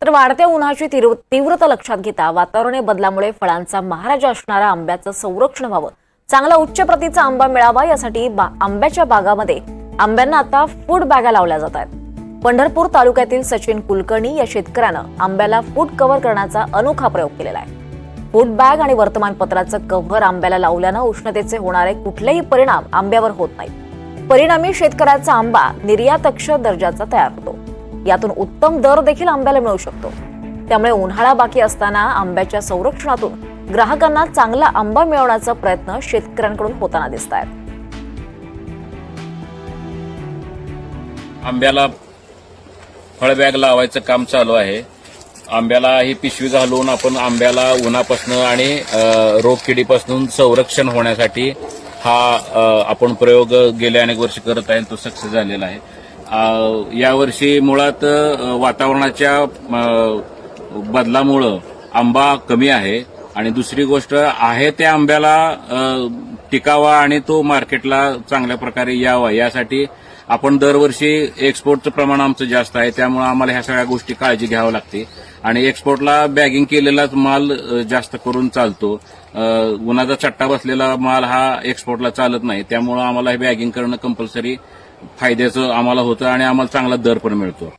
तर वाढत्या उन्हाची तीव्रता लक्षात घेता वातावरणीय बदलामुळे फळांचा महाराजा असणारा आंब्याचं संरक्षण व्हावं, चांगला उच्च प्रतीचा आंबा मिळावा यासाठी आंब्याच्या बागामध्ये आंब्यांना आता फूड बॅगा लावल्या जात आहेत। पंढरपूर तालुक्यातील सचिन कुलकर्णी या शेतकऱ्यानं आंब्याला फूड कव्हर करण्याचा अनोखा प्रयोग केलेला आहे। फूड बॅग आणि वर्तमानपत्राचं कव्हर आंब्याला लावल्यानं उष्णतेचे होणारे कुठलेही परिणाम आंब्यावर होत नाहीत। परिणामी शेतकऱ्याचा आंबा निर्यातक्षम दर्जाचा तयार होतो। यातून उत्तम दर देखील आंब्याला मिळू शकतो। त्यामुळे उन्हाळा बाकी असताना आंब्याच्या संरक्षणातून ग्राहकांना चांगला आंबा मिळवण्याचा प्रयत्न शेतकऱ्यांकडून होताना दिसतायत। आंब्याला फळबॅग लावायचं काम चालू आहे। आंब्याला ही पिशवी घालून आपण आंब्याला उन्हापासून आणि रोगकिडीपासून संरक्षण होण्यासाठी हा आपण प्रयोग गेल्या अनेक वर्षी करत आहे, तो सक्सेस झालेला आहे। यावर्षी मुळात वातावरणाच्या बदलामुळे आंबा कमी आहे आणि दुसरी गोष्ट आहे त्या आंब्याला टिकावा आणि तो मार्केटला चांगल्या प्रकारे यावा यासाठी आपण दरवर्षी एक्सपोर्टचं प्रमाण आमचं जास्त आहे, त्यामुळे आम्हाला ह्या सगळ्या गोष्टी काळजी घ्यावी लागते आणि एक्सपोर्टला बॅगिंग केलेलाच माल जास्त करून चालतो। उन्हाचा चट्टा बसलेला माल हा एक्सपोर्टला चालत नाही, त्यामुळे आम्हाला हे बॅगिंग करणं कंपल्सरी फायद्याचं आम्हाला होतं आणि आम्हाला चांगला दर पण मिळतो।